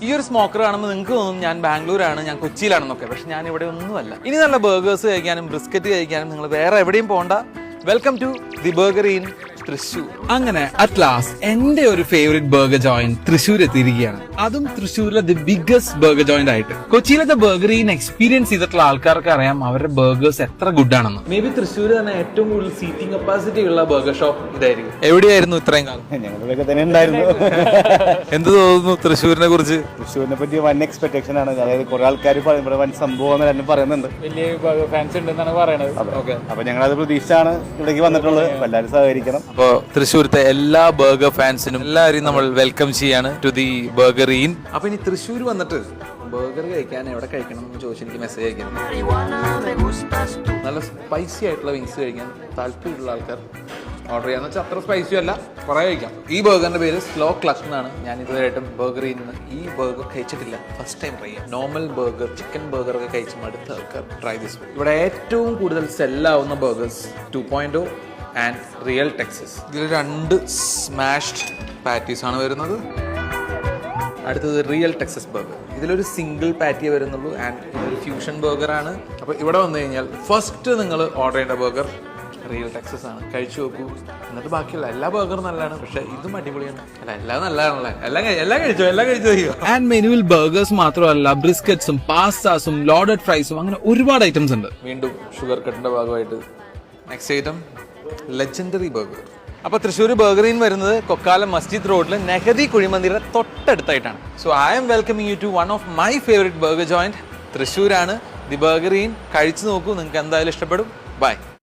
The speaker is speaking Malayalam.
ഈ ഒരു സ്മോക്കർ കാണുമ്പോൾ നിങ്ങൾക്ക് തോന്നും ഞാൻ ബാംഗ്ലൂരാണ്, ഞാൻ കൊച്ചിയിലാണെന്നൊക്കെ. പക്ഷെ ഞാൻ ഇവിടെ ഒന്നുമല്ല. ഇനി നല്ല ബർഗേഴ്സ് കഴിക്കാനും ബ്രിസ്ക്കറ്റ് കഴിക്കാനും നിങ്ങൾ വേറെ എവിടെയും പോകണ്ട. Welcome to the burger in Thrissur. അങ്ങനെ അറ്റ് ലാസ്റ്റ് എന്റെ ഒരു ഫേവറേറ്റ് ബർഗർ ജോയിന്റ് തൃശ്ശൂർ എത്തിയിരിക്കുകയാണ്. അതും തൃശ്ശൂരിലെ ദി ബിഗ്ഗസ്റ്റ് ബർഗർ ജോയിന്റ് ആയിട്ട്. കൊച്ചിയിലത്തെ ബർഗർ ഇൻ എക്സ്പീരിയൻസ് ചെയ്തിട്ടുള്ള ആൾക്കാർക്ക് അറിയാം അവരുടെ ബർഗേഴ്സ് എത്ര ഗുഡ് ആണെന്ന്. മേ ബി തൃശ്ശൂർ തന്നെ ഏറ്റവും കൂടുതൽ സീറ്റിംഗ് കപ്പാസിറ്റി ഉള്ള ബർഗർ ഷോപ്പ് ഇതായിരിക്കും. എവിടെയായിരുന്നു ഇത്രയും കാലം? ഞങ്ങളുടെ തന്നെ ഉണ്ടായിരുന്നു. എന്ത് തോന്നുന്നു തൃശ്ശൂരിനെ കുറിച്ച്? തൃശ്ശൂരിനെ പറ്റി വൻ എക്സ്പെക്ടേഷൻ ആണ്. അതായത് കുറെ ആൾക്കാർ ഇവിടെ വൻ സംഭവം തന്നെ പറയുന്നുണ്ട്, വലിയ ഫാൻസ് ഉണ്ടെന്നാണ് പറയുന്നത്. അപ്പൊ ഞങ്ങളത് പ്രതീക്ഷിച്ചാണ് ഇവിടേക്ക് വന്നിട്ടുള്ളത്. എല്ലാവരും സഹകരിക്കണം. അപ്പൊ തൃശ്ശൂരത്തെ എല്ലാ ബർഗർ ഫാൻസിനും എല്ലാവരെയും നമ്മൾ വെൽക്കം ചെയ്യാണ് ടു ദി ബർഗർ ഇൻ. അപ്പൊ ഇനി തൃശ്ശൂർ വന്നിട്ട് ബർഗർ കഴിക്കാൻ എവിടെ കഴിക്കണം എന്ന് ചോദിച്ചു എനിക്ക് മെസ്സേജ് അയക്കണം. നല്ല സ്പൈസി ആയിട്ടുള്ള വിങ്സ് കഴിക്കാൻ താല്പര്യമുള്ള ആൾക്കാർ ഓർഡർ ചെയ്യാന്ന് വെച്ചാൽ അത്ര സ്പൈസി അല്ല, കുറെ കഴിക്കാം. ഈ ബർഗറിന്റെ പേര് സ്ലോ ക്ലക്ക് എന്നാണ്. ഞാൻ ഇതുവരെയായിട്ടും ബർഗറിൽ നിന്ന് ഈ ബർഗർ കഴിച്ചിട്ടില്ല, ഫസ്റ്റ് ടൈം ട്രൈ ചെയ്യാം. നോർമൽ ബർഗർ, ചിക്കൻ ബർഗർ ഒക്കെ കഴിച്ച് മടുത്ത ആൾക്കാർ ട്രൈ ദിസ്. ഇവിടെ ഏറ്റവും കൂടുതൽ സെല്ലാവുന്ന ബർഗേഴ്സ് 2.0 ആൻഡ് റിയൽ ടെക്സസ്. ഇതിൽ 2 സ്മാഷ്ഡ് പാറ്റീസ് ആണ് വരുന്നത്. അടുത്തത് റിയൽ ടെക്സസ് ബർഗർ. ഇതിലൊരു സിംഗിൾ പാറ്റിയേ വരുന്നുള്ളൂ ആൻഡ് ഇതൊരു ഫ്യൂഷൻ ബർഗർ ആണ്. അപ്പോൾ ഇവിടെ വന്നു കഴിഞ്ഞാൽ ഫസ്റ്റ് നിങ്ങൾ ഓർഡർ ചെയ്യേണ്ട ബർഗർ റിയൽ ടെക്സസ് ആണ്. കഴിച്ചു നോക്കൂ. എന്നിട്ട് ബാക്കിയുള്ള എല്ലാ ബർഗറും നല്ലതാണ്, പക്ഷെ ഇതും അടിപൊളിയാണ്. അല്ല എല്ലാം നല്ലതാണല്ലേ. എല്ലാം കഴിച്ചോ. ആൻഡ് മെനുവിൽ ബർഗേഴ്സ് മാത്രമല്ല, ബ്രിസ്ക്കറ്റ്സും പാസ്താസും ലോഡഡ് ഫ്രൈസും അങ്ങനെ ഒരുപാട് ഐറ്റംസ് ഉണ്ട്. വീണ്ടും ഷുഗർ കട്ടിന്റെ ഭാഗമായിട്ട് നെക്സ്റ്റ് ഐറ്റം ലെജൻഡറി ബർഗർ. അപ്പൊ തൃശ്ശൂർ ബർഗറിൻ വരുന്നത് കൊക്കാലം മസ്ജിദ് റോഡിൽ നെഹദി കുഴിമന്ദിയുടെ തൊട്ടടുത്തായിട്ടാണ്. So I am welcoming you to one of my favourite burger joint. തൃശ്ശൂരാണ് ദി ബർഗറിൻ. കഴിച്ചു നോക്കൂ, നിങ്ങൾക്ക് എന്തായാലും ഇഷ്ടപ്പെടും. ബൈ.